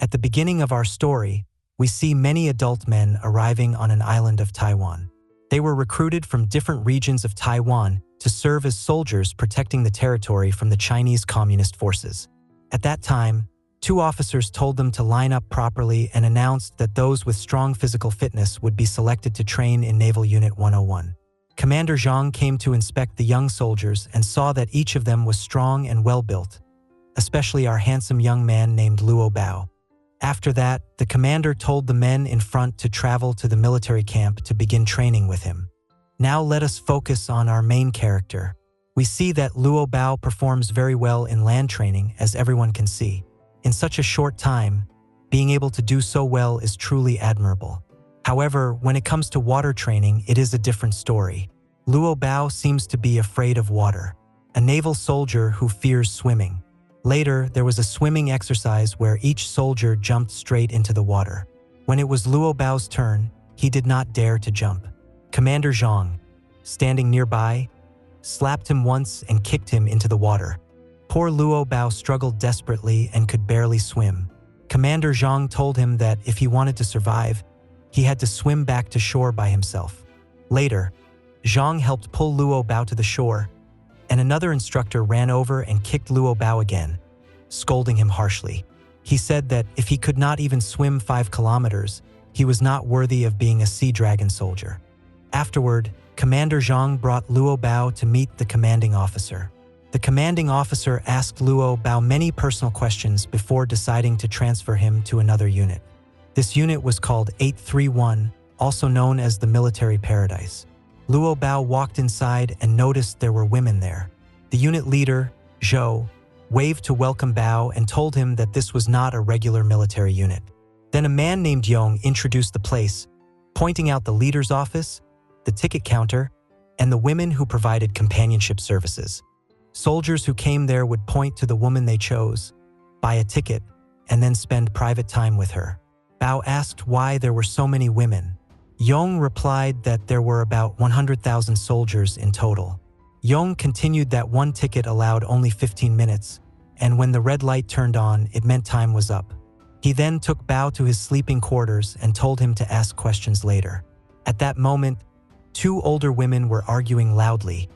At the beginning of our story, we see many adult men arriving on an island of Taiwan. They were recruited from different regions of Taiwan to serve as soldiers protecting the territory from the Chinese Communist forces. At that time, 2 officers told them to line up properly and announced that those with strong physical fitness would be selected to train in Naval Unit 101. Commander Zhang came to inspect the young soldiers and saw that each of them was strong and well-built, especially our handsome young man named Lo Pao-tai. After that, the commander told the men in front to travel to the military camp to begin training with him. Now let us focus on our main character. We see that Lo Pao-tai performs very well in land training, as everyone can see. In such a short time, being able to do so well is truly admirable. However, when it comes to water training, it is a different story. Lo Pao-tai seems to be afraid of water, a naval soldier who fears swimming. Later, there was a swimming exercise where each soldier jumped straight into the water. When it was Lo Pao-tai's turn, he did not dare to jump. Commander Zhang, standing nearby, slapped him once and kicked him into the water. Poor Lo Pao-tai struggled desperately and could barely swim. Commander Zhang told him that if he wanted to survive, he had to swim back to shore by himself. Later, Zhang helped pull Lo Pao-tai to the shore, and another instructor ran over and kicked Lo Pao-tai again, scolding him harshly. He said that if he could not even swim 5 kilometers, he was not worthy of being a sea dragon soldier. Afterward, Commander Zhang brought Lo Pao-tai to meet the commanding officer. The commanding officer asked Lo Pao-tai many personal questions before deciding to transfer him to another unit. This unit was called 831, also known as the Military Paradise. Lo Pao-tai walked inside and noticed there were women there. The unit leader, Zhou, waved to welcome Bao and told him that this was not a regular military unit. Then a man named Yong introduced the place, pointing out the leader's office, the ticket counter, and the women who provided companionship services. Soldiers who came there would point to the woman they chose, buy a ticket, and then spend private time with her. Bao asked why there were so many women. Yong replied that there were about 100,000 soldiers in total. Yong continued that one ticket allowed only 15 minutes, and when the red light turned on, it meant time was up. He then took Bao to his sleeping quarters and told him to ask questions later. At that moment, 2 older women were arguing loudly,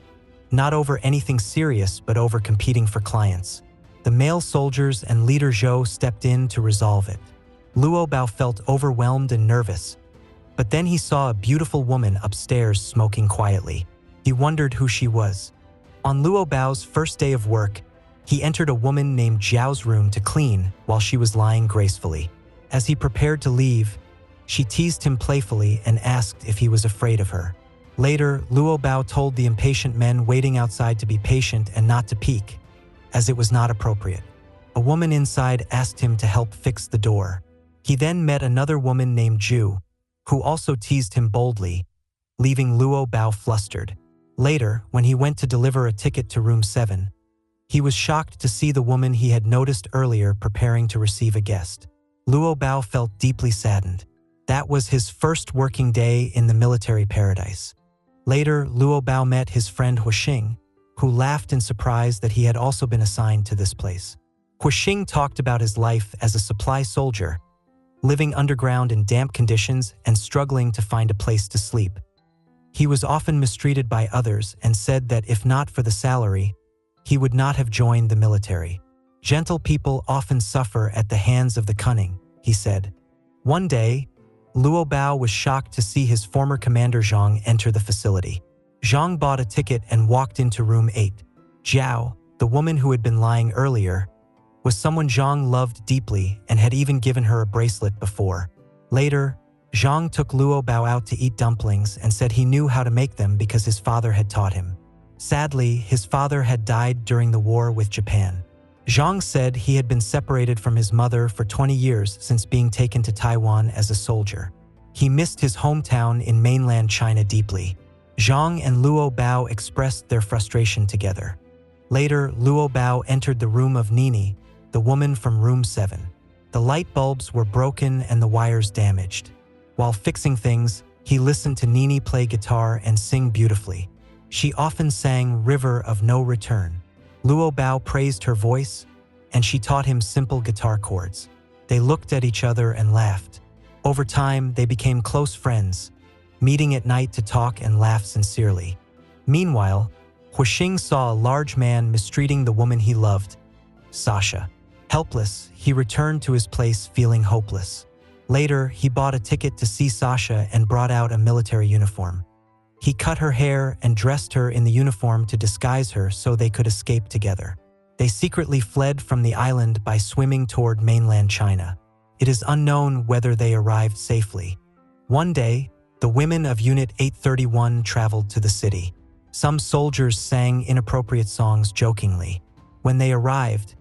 not over anything serious but over competing for clients. The male soldiers and leader Zhou stepped in to resolve it. Lo Pao-tai felt overwhelmed and nervous, but then he saw a beautiful woman upstairs smoking quietly. He wondered who she was. On Lo Pao-tai's first day of work, he entered a woman named Zhao's room to clean while she was lying gracefully. As he prepared to leave, she teased him playfully and asked if he was afraid of her. Later, Lo Pao-tai told the impatient men waiting outside to be patient and not to peek, as it was not appropriate. A woman inside asked him to help fix the door. He then met another woman named Ju, who also teased him boldly, leaving Lo Pao-tai flustered. Later, when he went to deliver a ticket to room 7, he was shocked to see the woman he had noticed earlier preparing to receive a guest. Lo Pao-tai felt deeply saddened. That was his first working day in the military paradise. Later, Lo Pao-tai met his friend Huixing, who laughed in surprise that he had also been assigned to this place. Huixing talked about his life as a supply soldier, living underground in damp conditions and struggling to find a place to sleep. He was often mistreated by others and said that if not for the salary, he would not have joined the military. Gentle people often suffer at the hands of the cunning, he said. One day, Lo Pao-tai was shocked to see his former commander Zhang enter the facility. Zhang bought a ticket and walked into room 8. Zhao, the woman who had been lying earlier, was someone Zhang loved deeply and had even given her a bracelet before. Later, Zhang took Lo Pao-tai out to eat dumplings and said he knew how to make them because his father had taught him. Sadly, his father had died during the war with Japan. Zhang said he had been separated from his mother for 20 years since being taken to Taiwan as a soldier. He missed his hometown in mainland China deeply. Zhang and Lo Pao-tai expressed their frustration together. Later, Lo Pao-tai entered the room of Nini, the woman from room 7. The light bulbs were broken and the wires damaged. While fixing things, he listened to Nini play guitar and sing beautifully. She often sang River of No Return. Lo Pao-tai praised her voice, and she taught him simple guitar chords. They looked at each other and laughed. Over time, they became close friends, meeting at night to talk and laugh sincerely. Meanwhile, Huixing saw a large man mistreating the woman he loved, Sasha. Helpless, he returned to his place feeling hopeless. Later, he bought a ticket to see Sasha and brought out a military uniform. He cut her hair and dressed her in the uniform to disguise her so they could escape together. They secretly fled from the island by swimming toward mainland China. It is unknown whether they arrived safely. One day, the women of Unit 831 traveled to the city. Some soldiers sang inappropriate songs jokingly. When they arrived,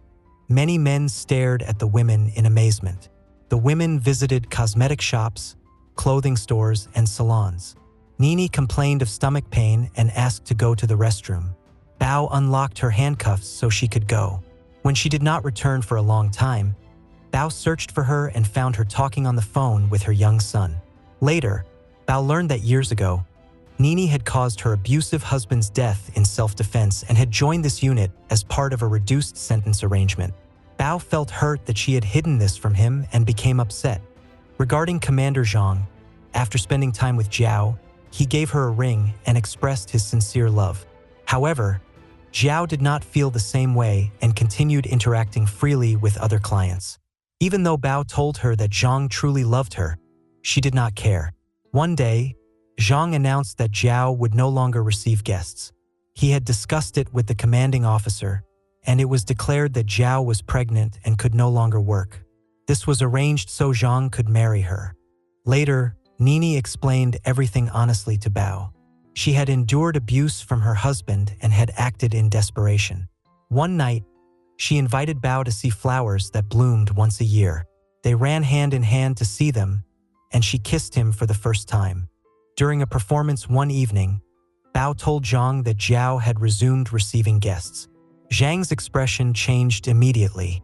many men stared at the women in amazement. The women visited cosmetic shops, clothing stores, and salons. Nini complained of stomach pain and asked to go to the restroom. Bao unlocked her handcuffs so she could go. When she did not return for a long time, Bao searched for her and found her talking on the phone with her young son. Later, Bao learned that years ago, Nini had caused her abusive husband's death in self-defense and had joined this unit as part of a reduced sentence arrangement. Bao felt hurt that she had hidden this from him and became upset. Regarding Commander Zhang, after spending time with Zhao, he gave her a ring and expressed his sincere love. However, Zhao did not feel the same way and continued interacting freely with other clients. Even though Bao told her that Zhang truly loved her, she did not care. One day, Zhang announced that Zhao would no longer receive guests. He had discussed it with the commanding officer, and it was declared that Zhao was pregnant and could no longer work. This was arranged so Zhang could marry her. Later, Nini explained everything honestly to Bao. She had endured abuse from her husband and had acted in desperation. One night, she invited Bao to see flowers that bloomed once a year. They ran hand in hand to see them, and she kissed him for the first time. During a performance one evening, Bao told Zhang that Zhao had resumed receiving guests. Zhang's expression changed immediately.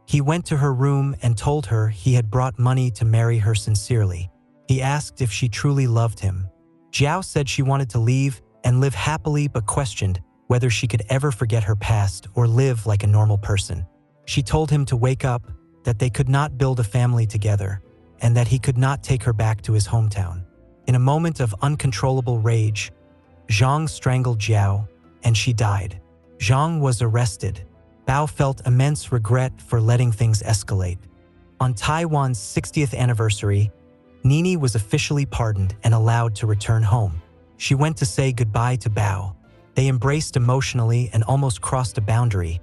He went to her room and told her he had brought money to marry her sincerely. He asked if she truly loved him. Zhao said she wanted to leave and live happily but questioned whether she could ever forget her past or live like a normal person. She told him to wake up, that they could not build a family together, and that he could not take her back to his hometown. In a moment of uncontrollable rage, Zhang strangled Zhao, and she died. Zhang was arrested. Bao felt immense regret for letting things escalate. On Taiwan's 60th anniversary, Nini was officially pardoned and allowed to return home. She went to say goodbye to Bao. They embraced emotionally and almost crossed a boundary,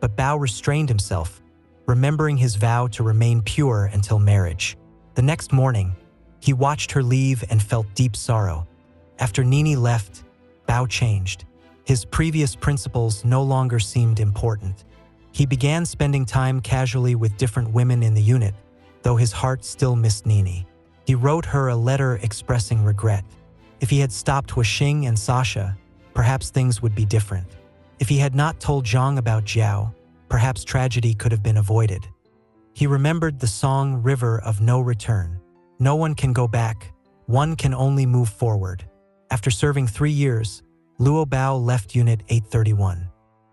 but Bao restrained himself, remembering his vow to remain pure until marriage. The next morning, he watched her leave and felt deep sorrow. After Nini left, Bao changed. His previous principles no longer seemed important. He began spending time casually with different women in the unit, though his heart still missed Nini. He wrote her a letter expressing regret. If he had stopped Huixing and Sasha, perhaps things would be different. If he had not told Zhang about Zhao, perhaps tragedy could have been avoided. He remembered the song River of No Return. No one can go back, one can only move forward. After serving 3 years, Lo Bao left Unit 831.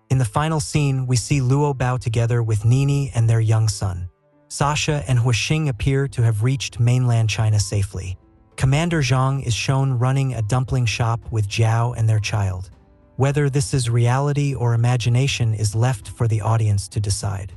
In the final scene, we see Lo Bao together with Nini and their young son. Sasha and Huixing appear to have reached mainland China safely. Commander Zhang is shown running a dumpling shop with Zhao and their child. Whether this is reality or imagination is left for the audience to decide.